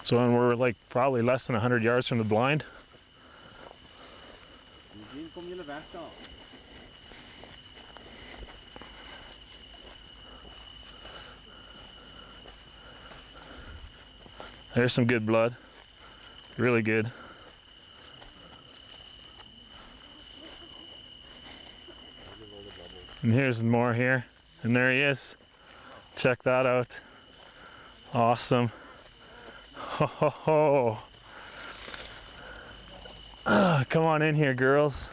So then we're like probably less than 100 yards from the blind. There's some good blood. Really good. And here's more here. And there he is. Check that out. Awesome. Ho ho ho. Come on in here, girls.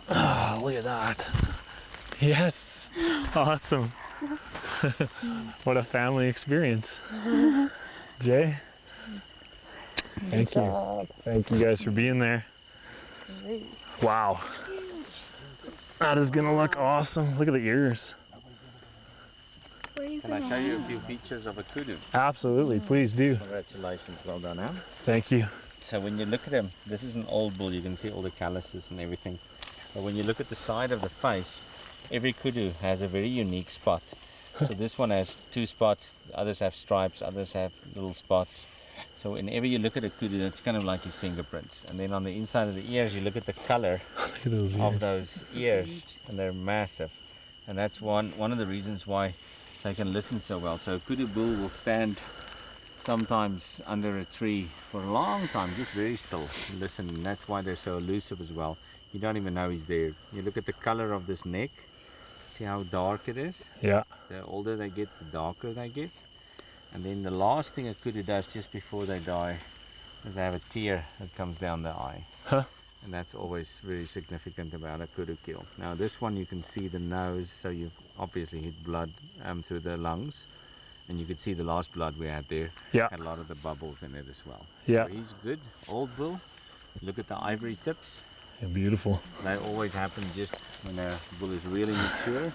Oh, look at that. Yes. Awesome. What a family experience. Jay? Thank you. Thank you guys for being there. Wow. That is gonna look awesome. Look at the ears. Can I show you a few features of a kudu? Absolutely, please do. Congratulations, well done, huh? Thank you. So when you look at him, this is an old bull. You can see all the calluses and everything. But when you look at the side of the face, every kudu has a very unique spot. So this one has 2 spots, others have stripes, others have little spots. So whenever you look at a kudu, it's kind of like his fingerprints. And then on the inside of the ears, you look at the color of those ears, and they're massive. And that's one of the reasons why they can listen so well. So a kudu bull will stand sometimes under a tree for a long time, just very still, listen. And that's why they're so elusive as well. You don't even know he's there. You look at the color of this neck, see how dark it is? Yeah. The older they get, the darker they get. And then the last thing a kudu does just before they die is they have a tear that comes down the eye. Huh. And that's always very significant about a kudu kill. Now this one you can see the nose, so you've obviously hit blood through the lungs. And you could see the last blood we had there. Yeah. Had a lot of the bubbles in it as well. Yeah. So he's good, old bull. Look at the ivory tips. Yeah, beautiful. They always happen just when a bull is really mature.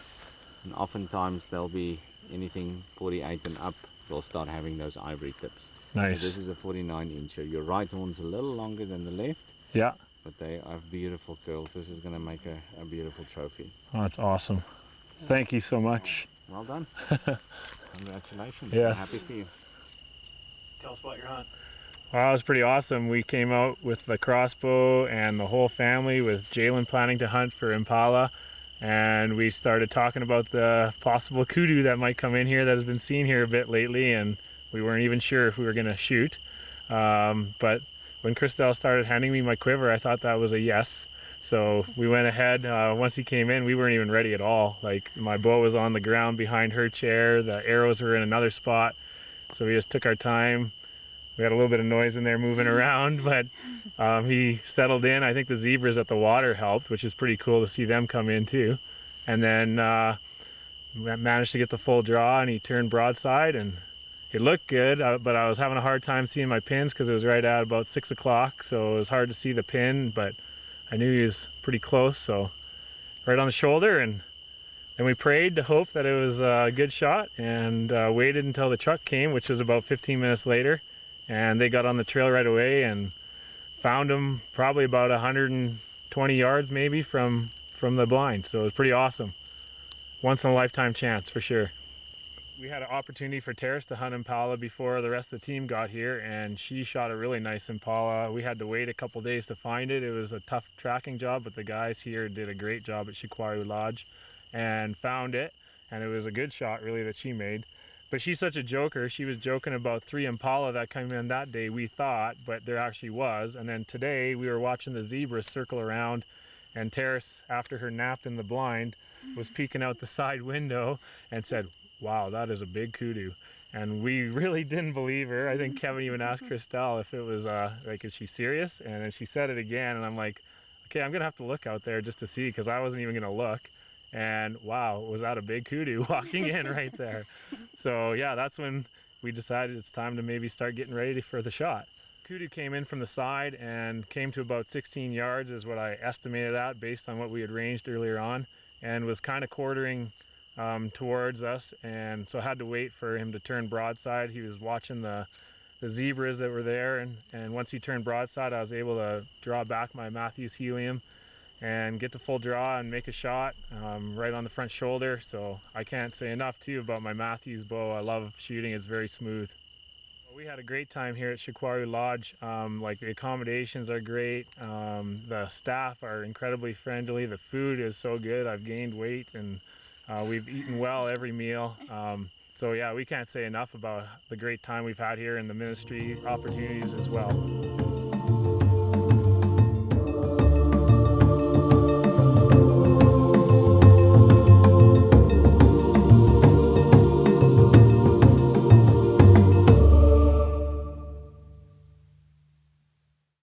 And oftentimes they'll be anything 48 and up. They'll start having those ivory tips. Nice. So this is a 49 incher. Your right horn's a little longer than the left. Yeah. But they are beautiful curls. This is going to make a beautiful trophy. Oh, that's awesome. Thank you so much. Well done. Congratulations. Yes. I'm happy for you. Tell us about your hunt. Well, it was pretty awesome. We came out with the crossbow and the whole family, with Jalen planning to hunt for impala. And we started talking about the possible kudu that might come in here that has been seen here a bit lately, and we weren't even sure if we were going to shoot. But when Christelle started handing me my quiver, I thought that was a yes. So we went ahead. Once he came in, we weren't even ready at all. Like, my bow was on the ground behind her chair, the arrows were in another spot. So we just took our time. We had a little bit of noise in there moving around, but he settled in. I think the zebras at the water helped, which is pretty cool to see them come in too. And then managed to get the full draw, and he turned broadside, and it looked good, but I was having a hard time seeing my pins because it was right at about 6 o'clock, so it was hard to see the pin, but I knew he was pretty close, so right on the shoulder. And then we prayed to hope that it was a good shot, and waited until the truck came, which was about 15 minutes later. And they got on the trail right away and found him probably about 120 yards maybe from the blind. So it was pretty awesome. Once in a lifetime chance for sure. We had an opportunity for Terrace to hunt impala before the rest of the team got here, and she shot a really nice impala. We had to wait a couple days to find it. It was a tough tracking job, but the guys here did a great job at Shikwaru Lodge and found it. And it was a good shot really that she made. But she's such a joker. She was joking about 3 impala that came in that day, we thought, but there actually was. And then today we were watching the zebras circle around, and Terrace, after her nap in the blind, was peeking out the side window and said, "Wow, that is a big kudu." And we really didn't believe her. I think Kevin even asked Christelle if it was like, is she serious? And then she said it again, and I'm like, okay, I'm gonna have to look out there just to see, because I wasn't even gonna look. And wow, was that a big kudu walking in right there. So yeah, that's when we decided it's time to maybe start getting ready for the shot. Kudu came in from the side and came to about 16 yards is what I estimated at based on what we had ranged earlier on, and was kind of quartering towards us, and so I had to wait for him to turn broadside. He was watching the zebras that were there, and once he turned broadside, I was able to draw back my Matthews helium and get the full draw and make a shot right on the front shoulder. So I can't say enough too about my Matthews bow. I love shooting, it's very smooth. We had a great time here at Shikwaru Lodge. Like the accommodations are great. The staff are incredibly friendly. The food is so good. I've gained weight and we've eaten well every meal. So yeah, we can't say enough about the great time we've had here and the ministry opportunities as well.